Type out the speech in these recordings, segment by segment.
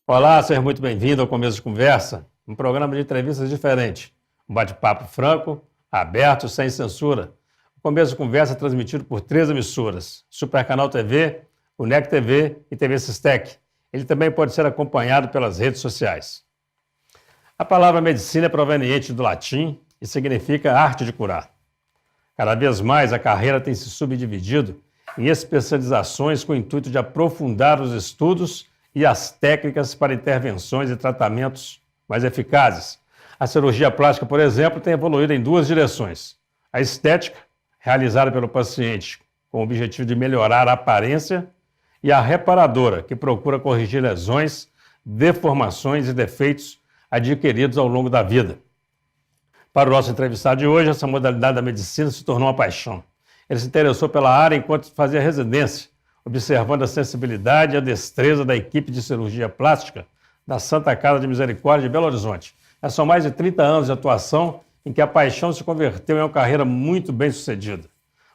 Olá, seja muito bem-vindo ao Começo de Conversa, um programa de entrevistas diferente, um bate-papo franco, aberto, sem censura. O Começo de Conversa é transmitido por 3 emissoras, Supercanal TV, UNEC TV e TV Sistec. Ele também pode ser acompanhado pelas redes sociais. A palavra medicina é proveniente do latim e significa arte de curar. Cada vez mais a carreira tem se subdividido em especializações com o intuito de aprofundar os estudos e as técnicas para intervenções e tratamentos mais eficazes. A cirurgia plástica, por exemplo, tem evoluído em 2 direções. A estética, realizada pelo paciente com o objetivo de melhorar a aparência, e a reparadora, que procura corrigir lesões, deformações e defeitos adquiridos ao longo da vida. Para o nosso entrevistado de hoje, essa modalidade da medicina se tornou uma paixão. Ele se interessou pela área enquanto fazia residência, observando a sensibilidade e a destreza da equipe de cirurgia plástica da Santa Casa de Misericórdia de Belo Horizonte. São mais de 30 anos de atuação em que a paixão se converteu em uma carreira muito bem sucedida.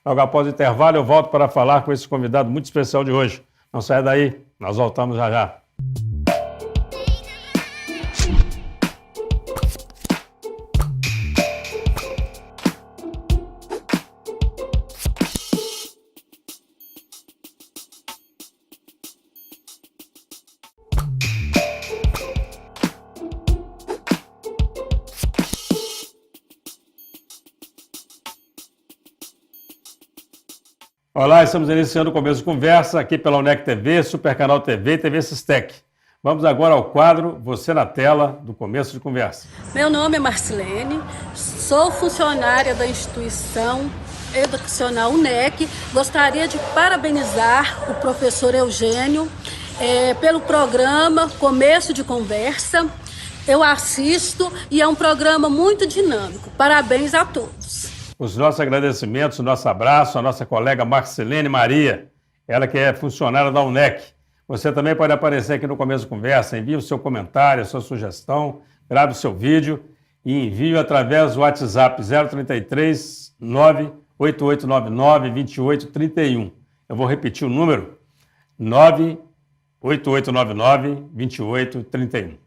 Logo após o intervalo, eu volto para falar com esse convidado muito especial de hoje. Não saia daí, nós voltamos já já. Olá, estamos iniciando o Começo de Conversa aqui pela UNEC TV, Supercanal TV e TV Sistec. Vamos agora ao quadro Você na Tela, do Começo de Conversa. Meu nome é Marcilene, sou funcionária da instituição educacional UNEC. Gostaria de parabenizar o professor Eugênio pelo programa Começo de Conversa. Eu assisto e é um programa muito dinâmico. Parabéns a todos. Os nossos agradecimentos, o nosso abraço à nossa colega Marcilene Maria, ela que é funcionária da UNEC. Você também pode aparecer aqui no Começo de Conversa, envie o seu comentário, a sua sugestão, grave o seu vídeo e envie através do WhatsApp 033 98899 2831. Eu vou repetir o número, 98899 2831.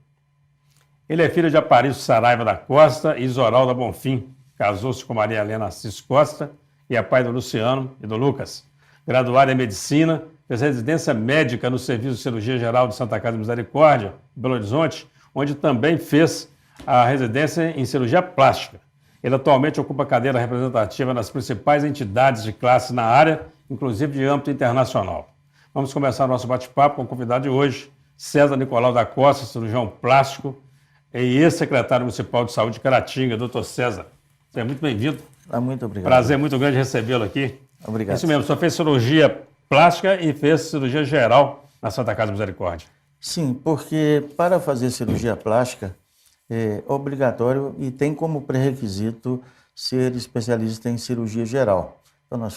Ele é filho de Aparício Saraiva da Costa e Isoralda Bonfim. Casou-se com Maria Helena Assis Costa e é pai do Luciano e do Lucas. Graduado em Medicina, fez residência médica no Serviço de Cirurgia Geral de Santa Casa de Misericórdia, Belo Horizonte, onde também fez a residência em Cirurgia Plástica. Ele atualmente ocupa cadeira representativa nas principais entidades de classe na área, inclusive de âmbito internacional. Vamos começar nosso bate-papo com o convidado de hoje, César Nicolau da Costa, cirurgião plástico e ex-secretário municipal de saúde de Caratinga, doutor César. Seja muito bem-vindo. Muito obrigado. Prazer muito grande recebê-lo aqui. Obrigado. Isso mesmo, o senhor fez cirurgia plástica e fez cirurgia geral na Santa Casa de Misericórdia. Sim, porque para fazer cirurgia plástica é obrigatório e tem como pré-requisito ser especialista em cirurgia geral. Então nós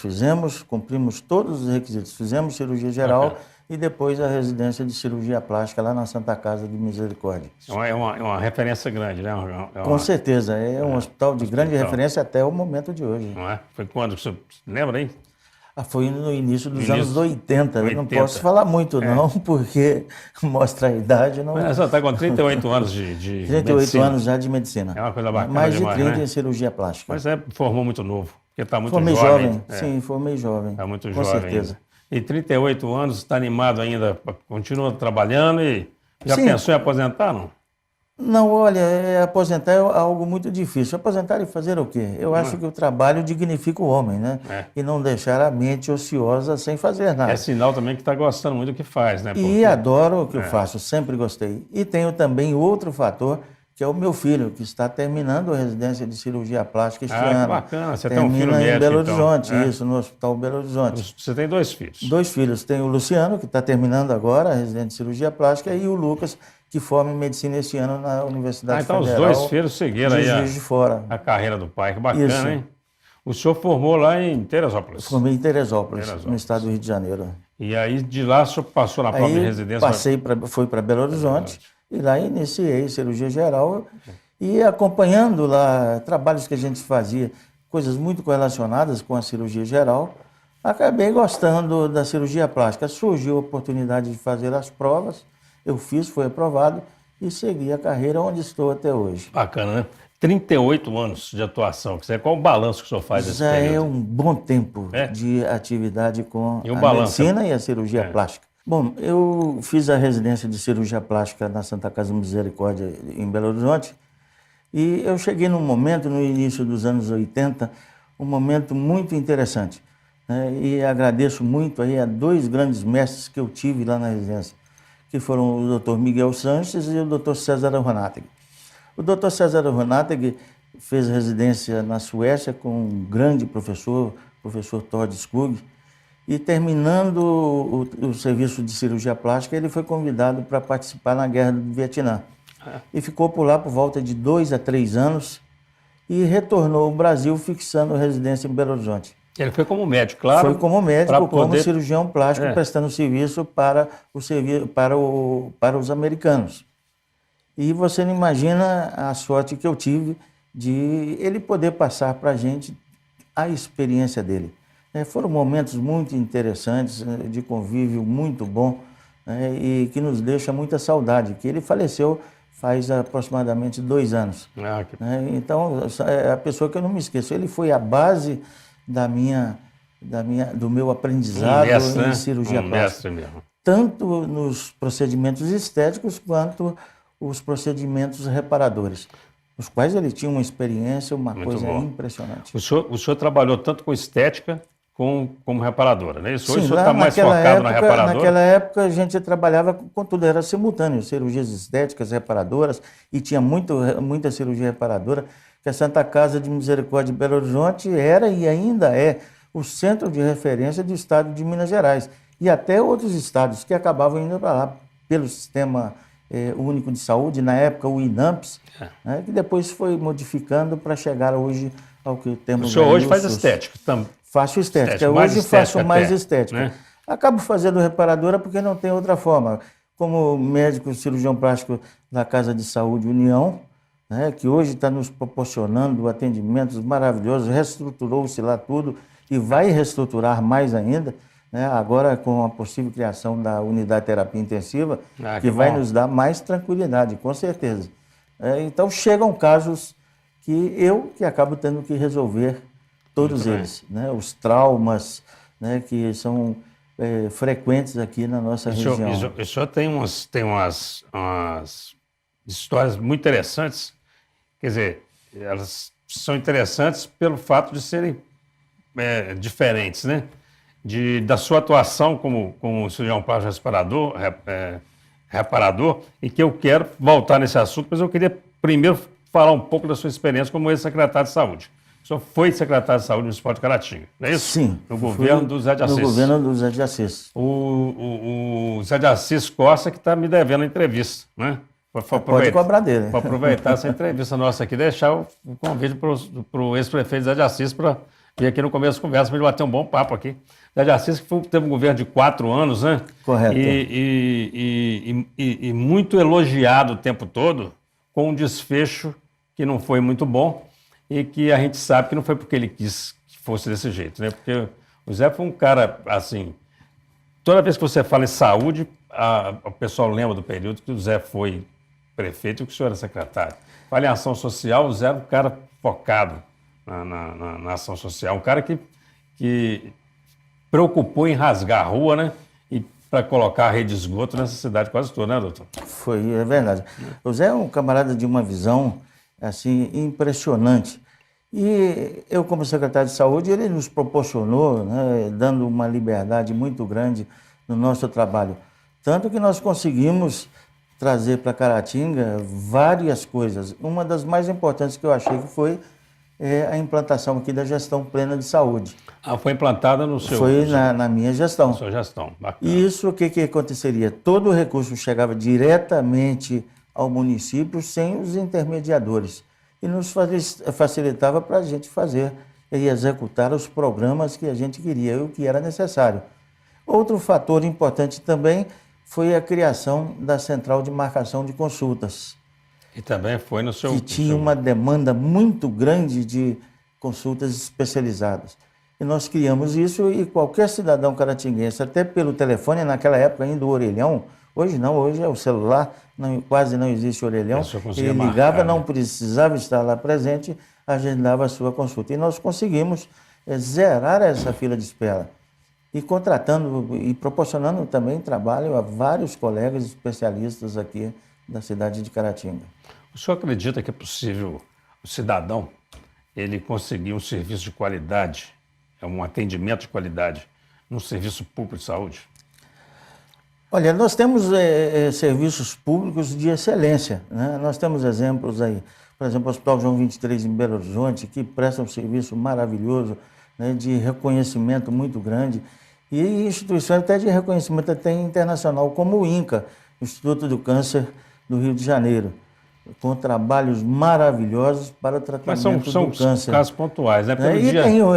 cumprimos todos os requisitos, fizemos cirurgia geral e depois a residência de cirurgia plástica lá na Santa Casa de Misericórdia. É uma referência grande, né? Com certeza, é um hospital de grande referência até o momento de hoje. Não é? Foi quando? Você lembra, hein? Foi no início dos anos 80. Eu não posso falar muito, não, porque mostra a idade. Não... Mas você está com 38 anos de 38 medicina. anos já de medicina. É uma coisa bacana mais demais, de 30 né? em cirurgia plástica. Mas formou muito novo, porque está muito formei jovem. Sim, formei jovem. Está muito com jovem certeza. Ainda. E 38 anos, está animado ainda, continua trabalhando e já Sim. pensou em aposentar, não? Não, olha, aposentar é algo muito difícil. Aposentar e fazer o quê? Eu acho que o trabalho dignifica o homem, né? E não deixar a mente ociosa sem fazer nada. É sinal também que está gostando muito do que faz, né? E adoro o que eu faço, sempre gostei. E tenho também outro fator, que é o meu filho, que está terminando a residência de cirurgia plástica este ano. Que bacana, você termina tem um filho médico, em Belo Horizonte, então. isso, no Hospital Belo Horizonte. Você tem 2 filhos? 2 filhos. Tem o Luciano, que está terminando agora a residência de cirurgia plástica, e o Lucas, que forma em medicina este ano na Universidade então Federal. Os 2 filhos seguiram aí Juiz de Fora. a carreira do pai, que bacana, Isso. hein? O senhor formou lá em Teresópolis. Formei em Teresópolis, no estado do Rio de Janeiro. E aí de lá o senhor passou na própria residência? Fui para Belo Horizonte e lá iniciei cirurgia geral e acompanhando lá trabalhos que a gente fazia, coisas muito correlacionadas com a cirurgia geral, acabei gostando da cirurgia plástica. Surgiu a oportunidade de fazer as provas, eu fiz, foi aprovado e segui a carreira onde estou até hoje. Bacana, né? 38 anos de atuação. Qual o balanço que o senhor faz desse Já período? é um bom tempo É? de atividade com E o a balanço? medicina e a cirurgia É. plástica. Bom, eu fiz a residência de cirurgia plástica na Santa Casa Misericórdia, em Belo Horizonte, e eu cheguei num momento, no início dos anos 80, um momento muito interessante, né? E agradeço muito aí a dois grandes mestres que eu tive lá na residência, que foram o Dr. Miguel Sanches e o Dr. César Ronateg. O Dr. César Ronateg fez residência na Suécia com um grande professor, o professor Tord Skog, e terminando o serviço de cirurgia plástica, ele foi convidado para participar na Guerra do Vietnã. E ficou por lá por volta de 2 a 3 anos e retornou ao Brasil fixando residência em Belo Horizonte. Ele foi como médico, claro. Foi como médico, pra poder... como cirurgião plástico, prestando serviço para os americanos. E você não imagina a sorte que eu tive de ele poder passar para a gente a experiência dele. Foram momentos muito interessantes, de convívio muito bom, e que nos deixa muita saudade, que ele faleceu faz aproximadamente 2 anos. Então, é a pessoa que eu não me esqueço. Ele foi a base do meu aprendizado em cirurgia plástica. Mesmo. Tanto nos procedimentos estéticos quanto os procedimentos reparadores, os quais ele tinha uma experiência, uma coisa impressionante. O senhor trabalhou tanto com estética como reparadora, não é isso? Hoje Sim, o senhor está mais focado na reparadora? Naquela época a gente trabalhava com tudo, era simultâneo, cirurgias estéticas, reparadoras, e tinha muita cirurgia reparadora, que a Santa Casa de Misericórdia de Belo Horizonte era e ainda é o centro de referência do estado de Minas Gerais, e até outros estados que acabavam indo para lá pelo Sistema Único de Saúde, na época o INAMPS, que depois foi modificando para chegar hoje ao que temos. O senhor hoje faz SUS. estética também? Faço estética. Hoje faço mais estética. Né? Acabo fazendo reparadora porque não tem outra forma. Como médico cirurgião plástico da Casa de Saúde União, que hoje está nos proporcionando atendimentos maravilhosos, reestruturou-se lá tudo e vai reestruturar mais ainda, agora com a possível criação da unidade de terapia intensiva, que vai nos dar mais tranquilidade, com certeza. Então chegam casos que acabo tendo que resolver todos eles, os traumas, que são frequentes aqui na nossa região. O senhor tem umas histórias muito interessantes, quer dizer, elas são interessantes pelo fato de serem diferentes, né? Da sua atuação como cirurgião plástico reparador, e que eu quero voltar nesse assunto, mas eu queria primeiro falar um pouco da sua experiência como ex-secretário de Saúde. O senhor foi secretário de Saúde no Municipal de Caratinga, não é isso? Sim. No governo do Zé de Assis. No governo do Zé de Assis. O Zé de Assis Costa que está me devendo a entrevista, né? Pode cobrar dele. Para aproveitar essa entrevista nossa aqui, deixar o convite para o ex-prefeito Zé de Assis para vir aqui no começo da conversa, para ele bater um bom papo aqui. Zé de Assis que teve um governo de 4 anos, né? Correto. E muito elogiado o tempo todo, com um desfecho que não foi muito bom e que a gente sabe que não foi porque ele quis que fosse desse jeito, né? Porque o Zé foi um cara, assim, toda vez que você fala em saúde, o pessoal lembra do período que o Zé foi prefeito e que o senhor era secretário. Fala em ação social, o Zé era um cara focado na ação social, um cara que preocupou em rasgar a rua, né? E para colocar a rede de esgoto nessa cidade quase toda, né, doutor? É verdade. O Zé é um camarada de uma visão, assim, impressionante. E eu, como secretário de Saúde, ele nos proporcionou, dando uma liberdade muito grande no nosso trabalho. Tanto que nós conseguimos trazer para Caratinga várias coisas. Uma das mais importantes que eu achei que foi a implantação aqui da gestão plena de saúde. Foi implantada no seu... Foi na minha gestão. Na sua gestão, bacana. Isso, o que aconteceria? Todo o recurso chegava diretamente ao município sem os intermediadores. E nos facilitava para a gente fazer e executar os programas que a gente queria e o que era necessário. Outro fator importante também foi a criação da Central de Marcação de Consultas. E também foi no seu... Que tinha uma demanda muito grande de consultas especializadas. E nós criamos isso e qualquer cidadão caratinguense, até pelo telefone, naquela época ainda o orelhão Hoje não, hoje é o celular, quase não existe orelhão. Ele ligava, marcar, não precisava estar lá presente, agendava a sua consulta. E nós conseguimos zerar essa fila de espera. E contratando e proporcionando também trabalho a vários colegas especialistas aqui da cidade de Caratinga. O senhor acredita que é possível o cidadão ele conseguir um serviço de qualidade, um atendimento de qualidade, num serviço público de saúde? Olha, nós temos serviços públicos de excelência, né? Nós temos exemplos aí. Por exemplo, o Hospital João 23 em Belo Horizonte, que presta um serviço maravilhoso, né, de reconhecimento muito grande, e instituições até de reconhecimento até internacional, como o INCA, Instituto do Câncer do Rio de Janeiro, com trabalhos maravilhosos para o tratamento do câncer. Mas são casos pontuais, né?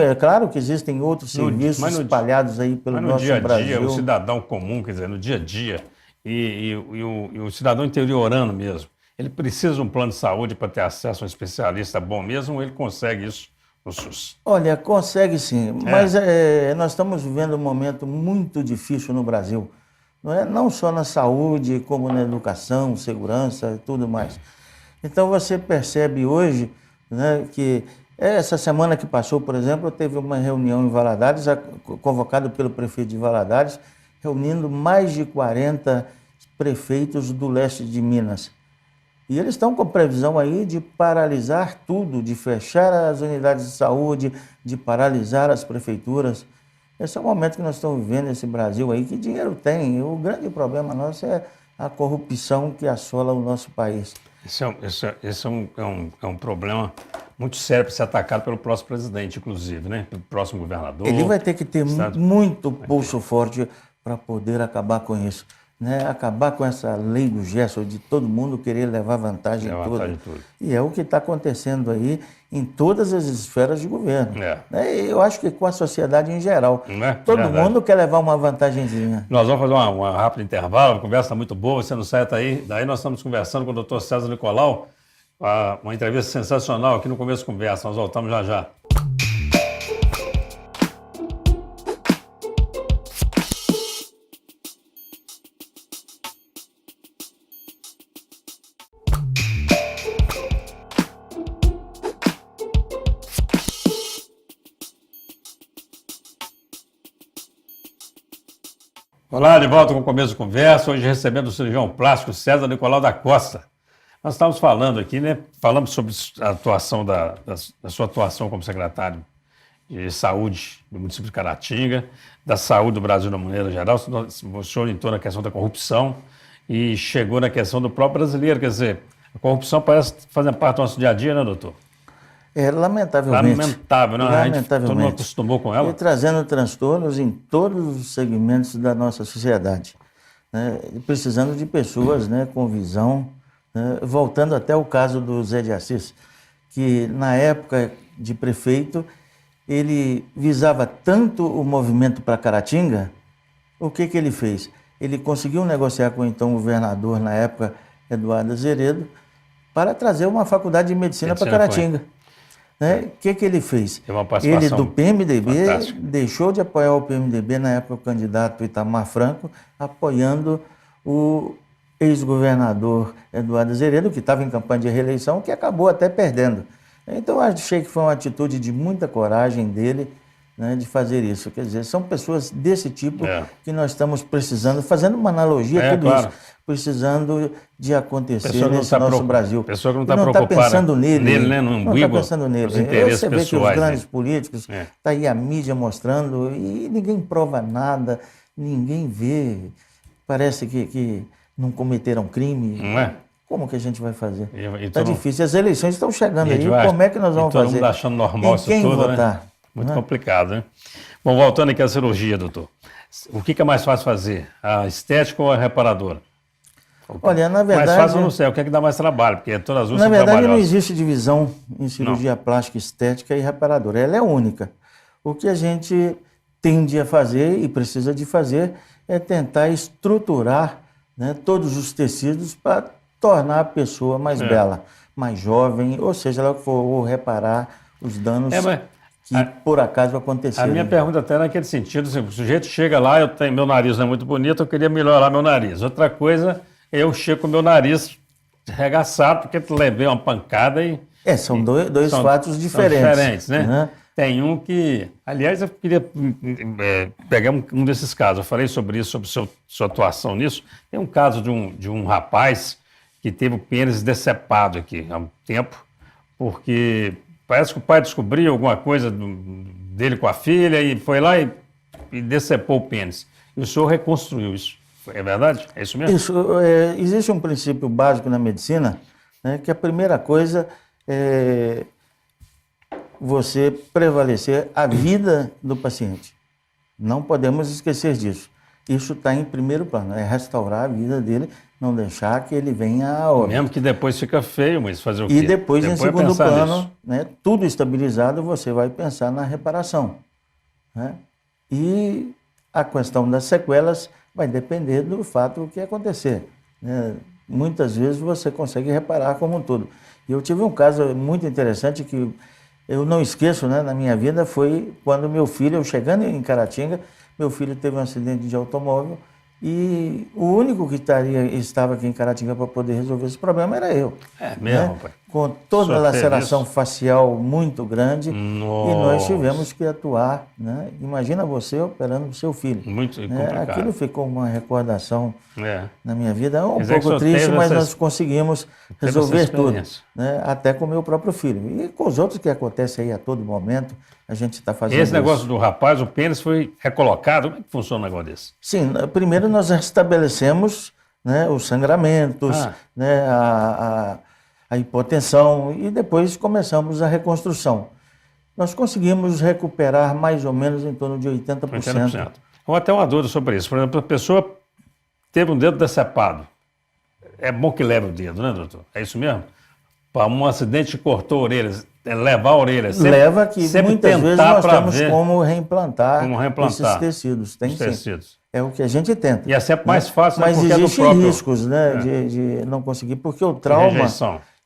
É claro que existem outros serviços espalhados aí pelo nosso Brasil. Mas no dia a dia, o cidadão comum, quer dizer, no dia a dia, e o cidadão interiorano mesmo, ele precisa de um plano de saúde para ter acesso a um especialista bom mesmo, ou ele consegue isso no SUS? Olha, consegue sim, mas nós estamos vivendo um momento muito difícil no Brasil. Não só na saúde, como na educação, segurança e tudo mais. Então você percebe hoje, né, que essa semana que passou, por exemplo, teve uma reunião em Valadares, convocada pelo prefeito de Valadares, reunindo mais de 40 prefeitos do leste de Minas. E eles estão com previsão aí de paralisar tudo, de fechar as unidades de saúde, de paralisar as prefeituras. Esse é o momento que nós estamos vivendo nesse Brasil aí, que dinheiro tem. O grande problema nosso é a corrupção que assola o nosso país. Esse é um problema muito sério para ser atacado pelo próximo presidente, inclusive, né? Pelo próximo governador. Ele vai ter que ter muito pulso forte para poder acabar com isso, né? Acabar com essa lei do gesto de todo mundo querer levar vantagem em tudo. E é o que está acontecendo aí em todas as esferas de governo. Eu acho que com a sociedade em geral. Todo mundo quer levar uma vantagenzinha. Nós vamos fazer um rápido intervalo, a conversa está muito boa, você não sai daí. Daí nós estamos conversando com o Dr. César Nicolau, uma entrevista sensacional aqui no Começo Conversa. Nós voltamos já já. Olá, de volta com o Começo de Conversa, hoje recebendo o cirurgião plástico César Nicolau da Costa. Nós estávamos falando aqui, né? Falamos sobre a atuação da sua atuação como secretário de saúde do município de Caratinga, da saúde do Brasil de uma maneira geral. O senhor entrou na questão da corrupção e chegou na questão do próprio brasileiro. Quer dizer, a corrupção parece fazer parte do nosso dia a dia, né, doutor? Lamentavelmente. Lamentável, né? A gente todo mundo acostumou com ela. E trazendo transtornos em todos os segmentos da nossa sociedade, né? Precisando de pessoas, né, com visão, né? Voltando até o caso do Zé de Assis, que na época de prefeito, ele visava tanto o movimento para Caratinga, o que ele fez? Ele conseguiu negociar com o então governador, na época, Eduardo Azeredo, para trazer uma faculdade de medicina para Caratinga. O que ele fez? Ele do PMDB deixou de apoiar o PMDB, na época o candidato Itamar Franco, apoiando o ex-governador Eduardo Azeredo, que estava em campanha de reeleição, que acabou até perdendo. Então eu achei que foi uma atitude de muita coragem dele, né, de fazer isso. Quer dizer, são pessoas desse tipo que nós estamos precisando, fazendo uma analogia a tudo isso, precisando de acontecer nesse nosso Brasil. Pessoa que não está preocupada pensando nele, né, no umbigo, não está pensando nele. Os interesses você vê pessoais, que os grandes políticos, está aí a mídia mostrando e ninguém prova nada, ninguém vê, parece que não cometeram crime. Não é? Como que a gente vai fazer? Está difícil. As eleições estão chegando aí. Como é que nós vamos todo fazer? Todo mundo achando normal isso tudo, votar? Né? Muito complicado, né? Bom, voltando aqui à cirurgia, doutor. O que é mais fácil fazer? A estética ou a reparadora? Olha, na verdade... Mais fácil eu não sei, o que é que dá mais trabalho? Porque todas as duas são trabalhosas. Na verdade, não existe divisão em cirurgia plástica, estética e reparadora. Ela é única. O que a gente tende a fazer e precisa de fazer é tentar estruturar, né, todos os tecidos para tornar a pessoa mais bela, mais jovem, ou seja, ela for reparar os danos que por acaso aconteceram. A minha pergunta até naquele sentido, assim, o sujeito chega lá, meu nariz não é muito bonito, eu queria melhorar meu nariz. Outra coisa, eu chego com meu nariz arregaçado, porque levei uma pancada e... São dois fatos diferentes. São diferentes, né? Tem um que... Aliás, eu queria pegar um desses casos. Eu falei sobre isso, sobre sua atuação nisso. Tem um caso de um rapaz que teve o pênis decepado aqui há um tempo, porque parece que o pai descobriu alguma coisa dele com a filha e foi lá e decepou o pênis. E o senhor reconstruiu isso. É verdade? É isso mesmo? Isso. Existe um princípio básico na medicina, né, que a primeira coisa é você prevalecer a vida do paciente. Não podemos esquecer disso. Isso está em primeiro plano, é restaurar a vida dele, não deixar que ele venha a óbito. Mesmo que depois fica feio, mas fazer o quê? E depois em segundo plano, nisso. né, tudo estabilizado, você vai pensar na reparação. Né? E a questão das sequelas vai depender do fato que acontecer. Né? Muitas vezes você consegue reparar como um todo. E eu tive um caso muito interessante que eu não esqueço, né, na minha vida, foi quando meu filho, eu chegando em Caratinga, meu filho teve um acidente de automóvel e o único que estava aqui em Caratinga para poder resolver esse problema era eu. É mesmo, né? pai? Com toda a laceração facial muito grande. Nossa. E nós tivemos que atuar. Né? Imagina você operando o seu filho. Muito né? complicado. Aquilo ficou uma recordação na minha vida, um pouco triste, teve mas nós conseguimos resolver tudo. experiência. Até com o meu próprio filho. E com os outros que acontecem aí a todo momento, a gente está fazendo Esse negócio isso. do rapaz, o pênis foi recolocado. Como é que funciona um negócio desse? Sim, primeiro nós restabelecemos, né, os sangramentos, né, a hipotensão e depois começamos a reconstrução. Nós conseguimos recuperar mais ou menos em torno de 80%. 80%. Ou até uma dúvida sobre isso. Por exemplo, a pessoa teve um dedo decepado. É bom que leve o dedo, né, doutor? É isso mesmo? Para um acidente que cortou a orelha, levar a orelha. Leva que muitas vezes nós temos como reimplantar esses tecidos. Tem tecidos. É o que a gente tenta. E é sempre mais fácil, mas porque existem é do próprio... riscos, né, de não conseguir, porque o trauma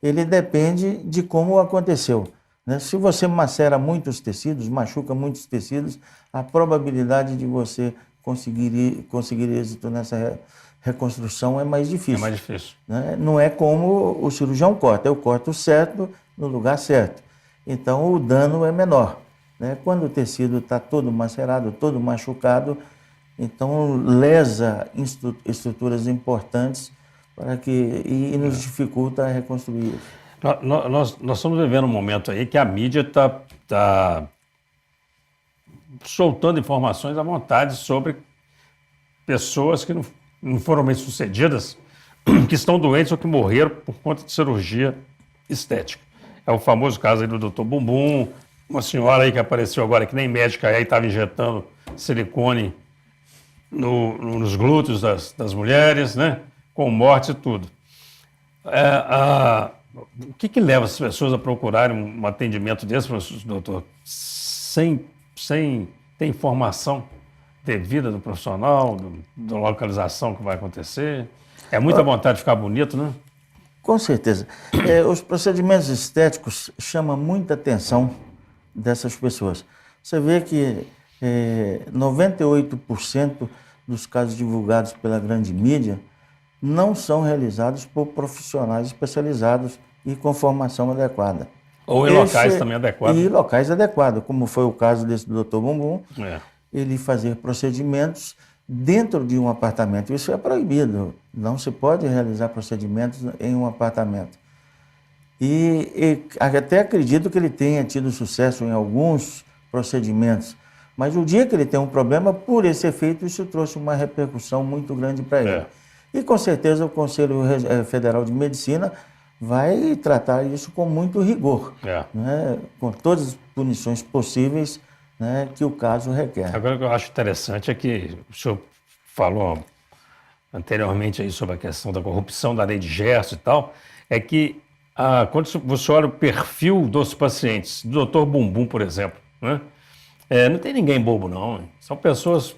ele depende de como aconteceu. Né? Se você macera muitos tecidos, machuca muitos tecidos, a probabilidade de você conseguir êxito nessa reconstrução é mais difícil. É mais difícil. Né? Não é como o cirurgião corta, eu corto certo no lugar certo. Então o dano é menor. Né? Quando o tecido está todo macerado, todo machucado, então lesa estruturas importantes e nos dificulta a reconstruir isso. Nós estamos vivendo um momento aí que a mídia está soltando informações à vontade sobre pessoas que não foram bem-sucedidas, que estão doentes ou que morreram por conta de cirurgia estética. É o famoso caso aí do Dr. Bumbum, uma senhora aí que apareceu agora que nem médica aí estava injetando silicone nos glúteos das mulheres, né? Com morte e tudo. O que leva as pessoas a procurarem um atendimento desse, doutor, sem ter informação devida do profissional, da localização que vai acontecer? É muita vontade de ficar bonito, né? Com certeza. Os procedimentos estéticos chamam muita atenção dessas pessoas. Você vê que 98% dos casos divulgados pela grande mídia não são realizados por profissionais especializados e com formação adequada. Ou em locais também adequados. E locais adequados, como foi o caso desse Dr. Bumbum, ele fazer procedimentos dentro de um apartamento. Isso é proibido, não se pode realizar procedimentos em um apartamento. E até acredito que ele tenha tido sucesso em alguns procedimentos, mas o dia que ele tem um problema, por esse efeito, isso trouxe uma repercussão muito grande para ele. E com certeza o Conselho Federal de Medicina vai tratar isso com muito rigor, né? Com todas as punições possíveis, né, que o caso requer. Agora o que eu acho interessante é que o senhor falou anteriormente aí sobre a questão da corrupção da lei de Gerson e tal, é que quando você olha o perfil dos pacientes, do Dr. Bumbum, por exemplo, né? Não tem ninguém bobo, não. São pessoas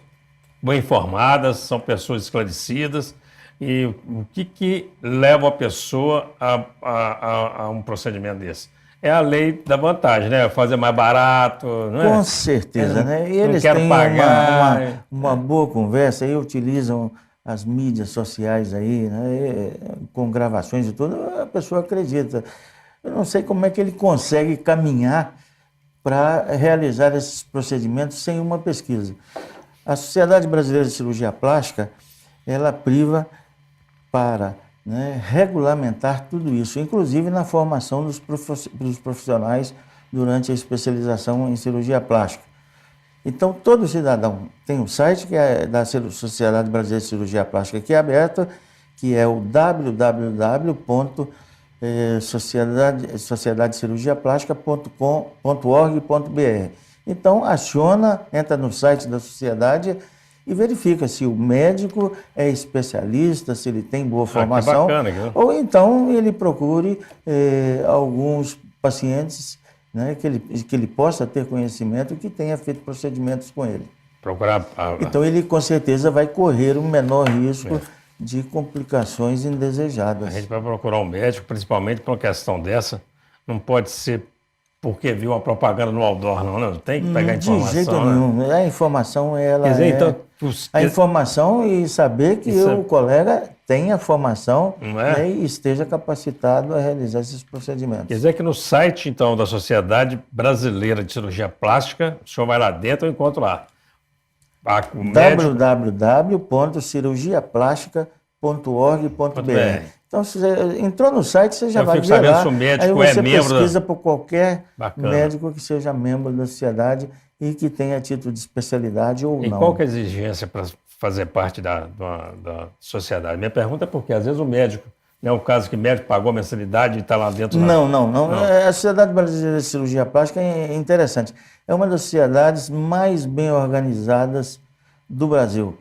bem informadas, são pessoas esclarecidas. E o que leva a pessoa a um procedimento desse? é a lei da vantagem, né? Fazer mais barato, não é? Com certeza, né? E Não eles quero têm pagar. uma boa conversa e utilizam as mídias sociais aí, né? Com gravações e tudo, a pessoa acredita. Eu não sei como é que ele consegue caminhar para realizar esses procedimentos sem uma pesquisa. A Sociedade Brasileira de Cirurgia Plástica, ela priva para, né, regulamentar tudo isso, inclusive na formação dos profissionais durante a especialização em cirurgia plástica. Então, todo cidadão tem um site que é da Sociedade Brasileira de Cirurgia Plástica, que é aberto, que é o www.sociedadecirurgiaplástica.org.br. Então, entra no site da sociedade e verifica se o médico é especialista, se ele tem boa formação, que bacana, ou então ele procure alguns pacientes, né, que ele possa ter conhecimento e que tenha feito procedimentos com ele. Procurar. Então ele com certeza vai correr um menor risco de complicações indesejadas. A gente vai procurar um médico, principalmente por uma questão dessa. Não pode ser porque viu uma propaganda no outdoor, não. Tem que pegar a informação. De jeito nenhum. A informação, ela Quer dizer, então, a informação e saber que o colega tenha formação, né, e esteja capacitado a realizar esses procedimentos. Quer dizer que no site, então, da Sociedade Brasileira de Cirurgia Plástica, o senhor vai lá dentro e encontra lá. www.cirurgiaplástica.org.br. Então, se você entrou no site, você já vai ver lá. Se o médico aí você membro pesquisa por qualquer Bacana. médico que seja membro da sociedade e que tenha título de especialidade ou não. E qual que é a exigência para fazer parte da sociedade? Minha pergunta é porque, às vezes, o médico, não é o caso que o médico pagou a mensalidade e está lá dentro. Não. A Sociedade Brasileira de Cirurgia Plástica é interessante. É uma das sociedades mais bem organizadas do Brasil.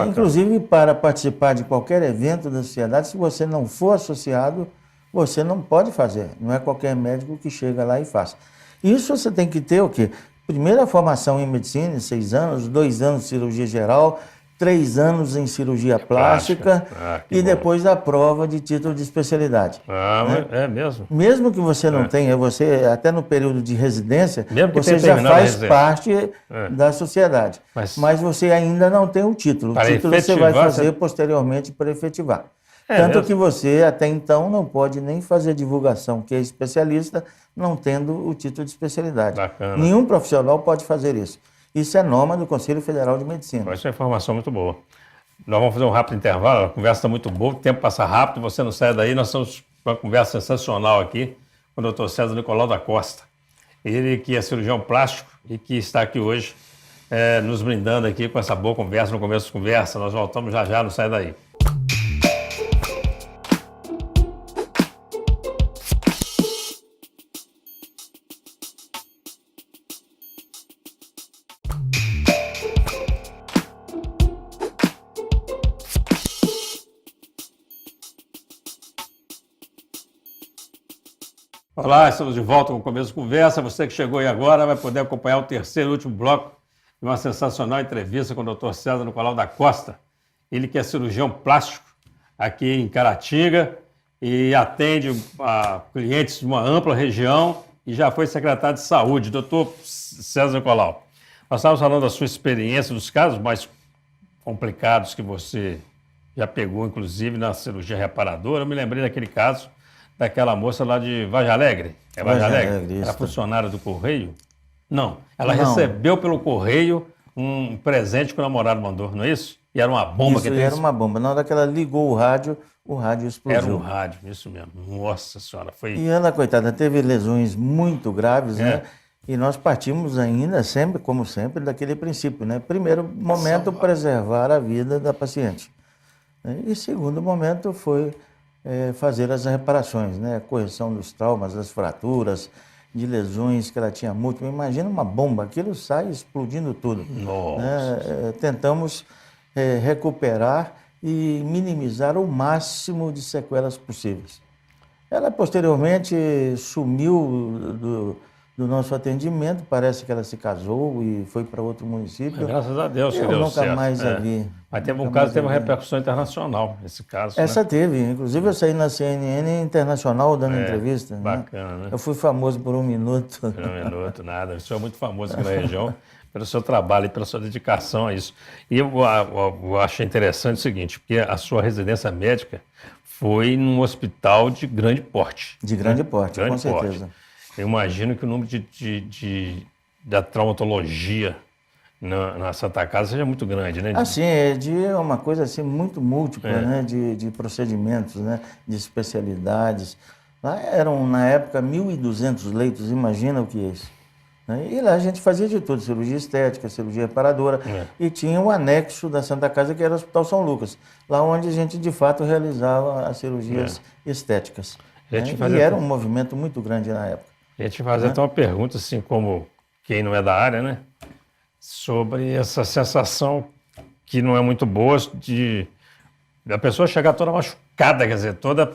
Inclusive, para participar de qualquer evento da sociedade, se você não for associado, você não pode fazer. Não é qualquer médico que chega lá e faz. Isso você tem que ter o quê? Primeiro, a formação em medicina, 6 anos, 2 anos de cirurgia geral, 3 anos em cirurgia plástica e depois a prova de título de especialidade. Né? É mesmo? Mesmo que você não tenha, você até no período de residência, você já terminado faz parte da sociedade. Mas você ainda não tem o título. O título você vai fazer posteriormente para efetivar. Tanto que você, até então, não pode nem fazer divulgação, que é especialista, não tendo o título de especialidade. Bacana. Nenhum profissional pode fazer isso. Isso é norma do Conselho Federal de Medicina. Essa é uma informação muito boa. Nós vamos fazer um rápido intervalo, a conversa está muito boa, o tempo passa rápido, você não sai daí, nós estamos com uma conversa sensacional aqui com o Dr. César Nicolau da Costa. Ele que é cirurgião plástico e que está aqui hoje nos brindando aqui com essa boa conversa, no começo da conversa. Nós voltamos já, não sai daí. Olá, estamos de volta com o começo da conversa. Você que chegou aí agora vai poder acompanhar o terceiro e último bloco de uma sensacional entrevista com o Dr. César Nicolau da Costa. Ele que é cirurgião plástico aqui em Caratinga e atende a clientes de uma ampla região e já foi secretário de saúde. Dr. César Nicolau, nós estávamos falando da sua experiência, dos casos mais complicados que você já pegou, inclusive na cirurgia reparadora. Eu me lembrei daquele caso daquela moça lá de Vargem Alegre. É Vargem Alegre? Era funcionária do Correio? Não. Ela recebeu pelo Correio um presente que o namorado mandou, não é isso? E era uma bomba. Isso, era uma bomba. Na hora que ela ligou o rádio explodiu. Era um rádio, isso mesmo. Nossa Senhora. E ela, coitada, teve lesões muito graves, né? E nós partimos ainda sempre, como sempre, daquele princípio, né? Primeiro momento, preservar a vida da paciente. E segundo momento foi fazer as reparações, né? A correção dos traumas, das fraturas, de lesões que ela tinha múltiplas. Imagina uma bomba, aquilo sai explodindo tudo. Nossa. Tentamos recuperar e minimizar o máximo de sequelas possíveis. Ela posteriormente sumiu do nosso atendimento. Parece que ela se casou e foi para outro município. Graças a Deus que Eu deu nunca certo. mais a vi. Mas teve um Nunca caso mais que teve a uma vi. repercussão internacional, esse caso, Essa né? teve, inclusive eu saí na CNN Internacional dando entrevista. Né? Bacana, né? Eu fui famoso por 1 minuto. Não, minuto, nada. O senhor é muito famoso aqui na região pelo seu trabalho e pela sua dedicação a isso. E eu achei interessante o seguinte, porque a sua residência médica foi num hospital de grande porte. De grande porte, Grande com certeza. porte. Eu imagino que o número da traumatologia na Santa Casa seja muito grande, né? Assim, é de uma coisa assim muito múltipla, É. né? De procedimentos, né? De especialidades. Lá eram, na época, 1.200 leitos, imagina o que é isso. Né? E lá a gente fazia de tudo, cirurgia estética, cirurgia reparadora, e tinha o anexo da Santa Casa, que era o Hospital São Lucas, lá onde a gente, de fato, realizava as cirurgias estéticas. Eu ia Né? te fazer E era um movimento muito grande na época. Eu ia te fazer até uma pergunta, assim, como quem não é da área, né? Sobre essa sensação que não é muito boa de a pessoa chegar toda machucada, quer dizer, toda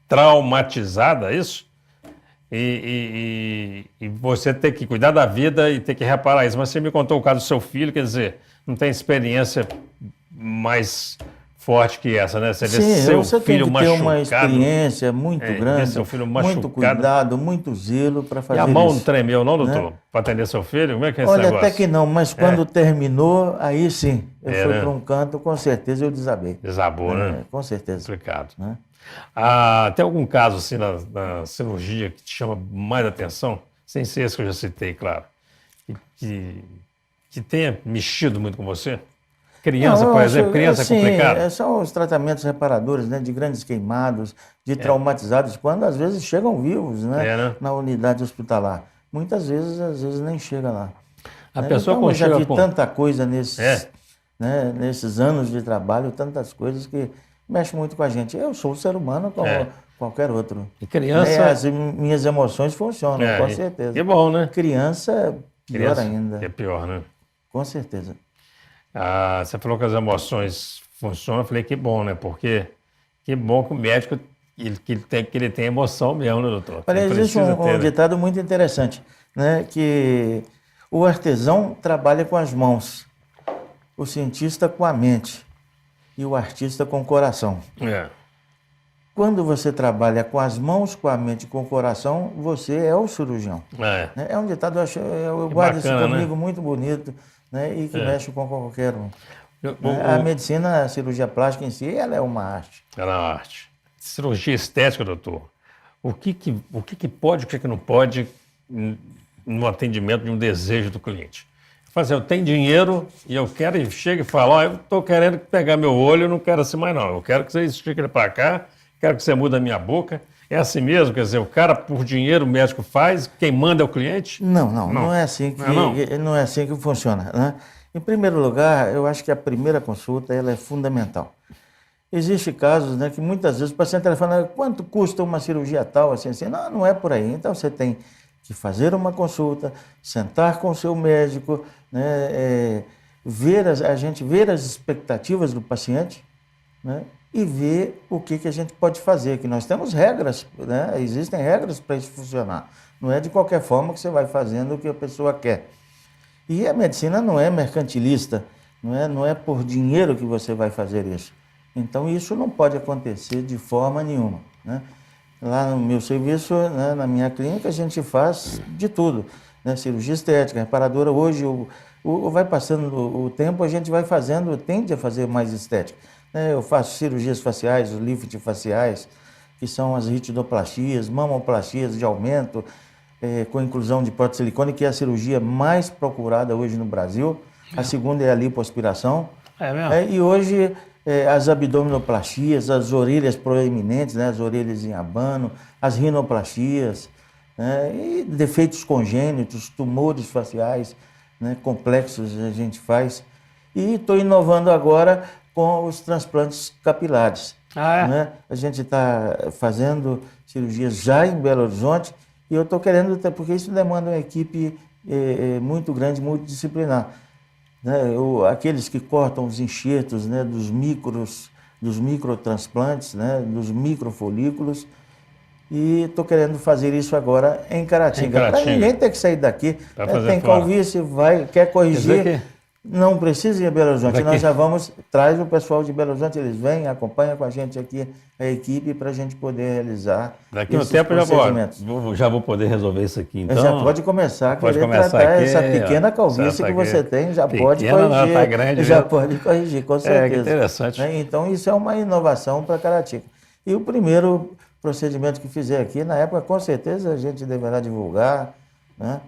traumatizada, é isso? E você ter que cuidar da vida e ter que reparar isso. Mas você me contou o caso do seu filho, quer dizer, não tem experiência mais forte que essa, né? Você vê Sim, seu você filho tem que ter uma machucado. experiência muito ver grande, seu filho muito machucado. cuidado, muito zelo para E fazer a mão não isso. tremeu, não, doutor? Para atender seu filho? Como é que é esse Olha, negócio? até que não, mas quando terminou, aí sim, eu fui né? para um canto, com certeza eu desabei. Desabou, né? Com certeza. Complicado. Né? Tem algum caso assim na cirurgia que te chama mais atenção? Sem ser esse que eu já citei, claro. Que tenha mexido muito com você? Criança, Não, por eu exemplo, acho, criança assim, é complicado? são os tratamentos reparadores, né, de grandes queimados, de traumatizados, quando às vezes chegam vivos, né, Né? na unidade hospitalar. Muitas vezes, às vezes nem chega lá. A Né? pessoa Então, quando eu já chega vi com... tanta coisa nesses anos de trabalho, tantas coisas que mexem muito com a gente. Eu sou um ser humano como qualquer outro. E criança... Né? As minhas emoções funcionam, com certeza. Que bom, né? Criança, pior ainda. Que é pior, né? Com certeza. Você falou que as emoções funcionam, eu falei que bom, né? Porque que bom que o médico ele tem emoção mesmo, né, doutor? Olha, Ele existe precisa ter, um né? ditado muito interessante, né? Que o artesão trabalha com as mãos, o cientista com a mente e o artista com o coração. Quando você trabalha com as mãos, com a mente e com o coração, você é o cirurgião. Né? É um ditado, eu guardo isso comigo, muito bonito, né? E que mexe com qualquer um. A medicina, a cirurgia plástica em si, ela é uma arte. Ela é uma arte. Cirurgia estética, doutor, o que pode, o que não pode no atendimento de um desejo do cliente? Eu tenho dinheiro e eu quero, e chega e fala, eu estou querendo pegar meu olho, eu não quero assim mais não, eu quero que você estique ele para cá, quero que você mude a minha boca. É assim mesmo? Quer dizer, o cara por dinheiro o médico faz, quem manda é o cliente? Não é assim que, não é assim que funciona. Né? Em primeiro lugar, eu acho que a primeira consulta ela é fundamental. Existem casos, né, que muitas vezes o paciente fala, quanto custa uma cirurgia tal, assim. Não é por aí. Então você tem que fazer uma consulta, sentar com o seu médico, né, a gente ver as expectativas do paciente, né, e ver o que a gente pode fazer, que nós temos regras, né, existem regras para isso funcionar. Não é de qualquer forma que você vai fazendo o que a pessoa quer. E a medicina não é mercantilista, não é por dinheiro que você vai fazer isso. Então, isso não pode acontecer de forma nenhuma. Né? Lá no meu serviço, né, na minha clínica, a gente faz de tudo. Né? Cirurgia estética, reparadora. Hoje, vai passando o tempo, a gente vai fazendo, tende a fazer mais estética. Né? Eu faço cirurgias faciais, os lift faciais, que são as ritidoplastias, mamoplastias de aumento, com inclusão de prótese de silicone, que é a cirurgia mais procurada hoje no Brasil. A segunda é a lipoaspiração. É mesmo? E hoje... as abdominoplastias, as orelhas proeminentes, né, as orelhas em abano, as rinoplastias, né, e defeitos congênitos, tumores faciais, né, complexos a gente faz. E estou inovando agora com os transplantes capilares. Né? A gente está fazendo cirurgias já em Belo Horizonte e eu estou querendo, porque isso demanda uma equipe muito grande, multidisciplinar. Né, aqueles que cortam os enxertos, né, dos microtransplantes, né, dos microfolículos, e estou querendo fazer isso agora em Caratinga. Para ninguém ter que sair daqui. Tem calvície, quer corrigir, não precisa ir a Belo Horizonte. Nós já traz o pessoal de Belo Horizonte, eles vêm, acompanham com a gente aqui, a equipe, para a gente poder realizar. Daqui no tempo já vou poder resolver isso aqui. Então, já pode começar a tratar aqui, essa pequena calvície que você tem, já pode corrigir. Tá grande, já pode corrigir, com certeza. Que interessante. Então, isso é uma inovação para Caratinga. E o primeiro procedimento que fizer aqui, na época, com certeza a gente deverá divulgar, né?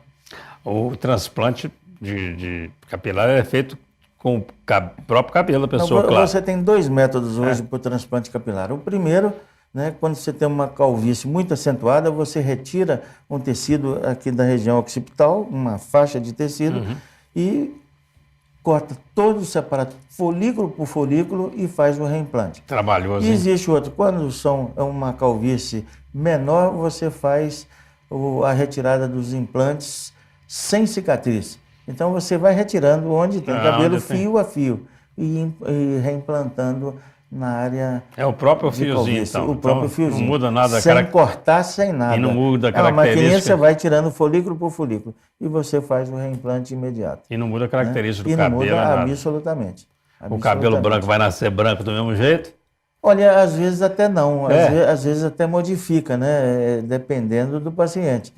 O transplante de capilar é feito com o próprio cabelo da pessoa, claro. Você tem 2 métodos hoje para o transplante capilar. O primeiro, né, quando você tem uma calvície muito acentuada, você retira um tecido aqui da região occipital, uma faixa de tecido, e corta todo separado, folículo por folículo, e faz o reimplante. Trabalhoso. E existe outro, quando é uma calvície menor, você faz a retirada dos implantes sem cicatriz. Então você vai retirando onde tem cabelo fio a fio e reimplantando na área. É o próprio fiozinho, então. O próprio fiozinho. Não muda nada. Sem cortar, sem nada. E não muda a característica. A maquininha você vai tirando folículo por folículo e você faz o reimplante imediato. E não muda a característica do cabelo. E não muda nada. Absolutamente. O cabelo branco vai nascer branco do mesmo jeito? Olha, às vezes até não, às vezes até modifica, né? Dependendo do paciente.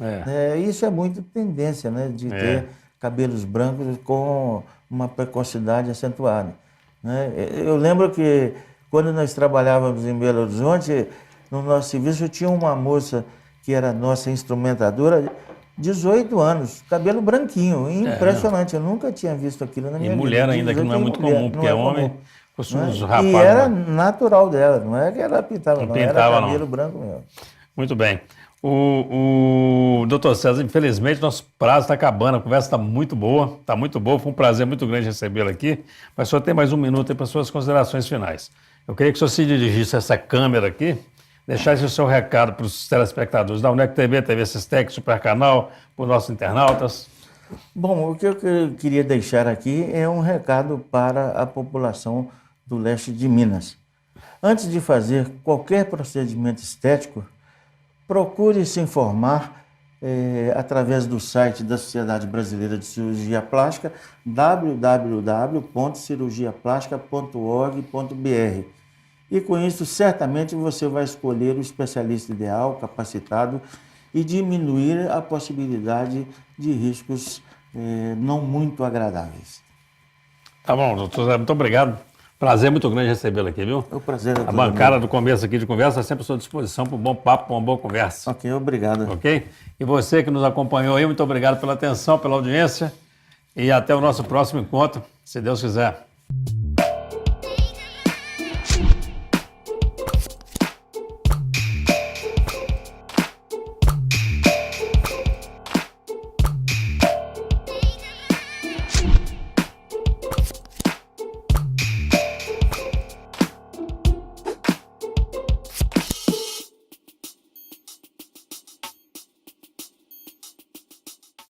Isso é muito tendência, né? De ter cabelos brancos com uma precocidade acentuada, né? Eu lembro que quando nós trabalhávamos em Belo Horizonte, no nosso serviço tinha uma moça que era nossa instrumentadora, 18 anos, cabelo branquinho, impressionante, eu nunca tinha visto aquilo na minha vida. E mulher ainda, que não é muito comum, porque homem costuma os rapazes. E era natural dela, não é que ela pintava, não era cabelo branco mesmo. Muito bem. O doutor César, infelizmente, nosso prazo está acabando, a conversa está muito boa, foi um prazer muito grande recebê-lo aqui, mas só tem mais 1 minuto para suas considerações finais. Eu queria que o senhor se dirigisse a essa câmera aqui, deixasse o seu recado para os telespectadores da UNEC TV, TV Sistec, Supercanal, para os nossos internautas. Bom, o que eu queria deixar aqui é um recado para a população do leste de Minas. Antes de fazer qualquer procedimento estético, procure se informar através do site da Sociedade Brasileira de Cirurgia Plástica, www.cirurgiaplástica.org.br. E com isso, certamente você vai escolher o especialista ideal, capacitado, e diminuir a possibilidade de riscos não muito agradáveis. Tá bom, doutor Zé, muito obrigado. Prazer muito grande recebê-lo aqui, viu? O prazer é todo A bancada do começo aqui de conversa é sempre à sua disposição para um bom papo, para uma boa conversa. Ok, obrigado. Ok? E você que nos acompanhou aí, muito obrigado pela atenção, pela audiência e até o nosso próximo encontro, se Deus quiser.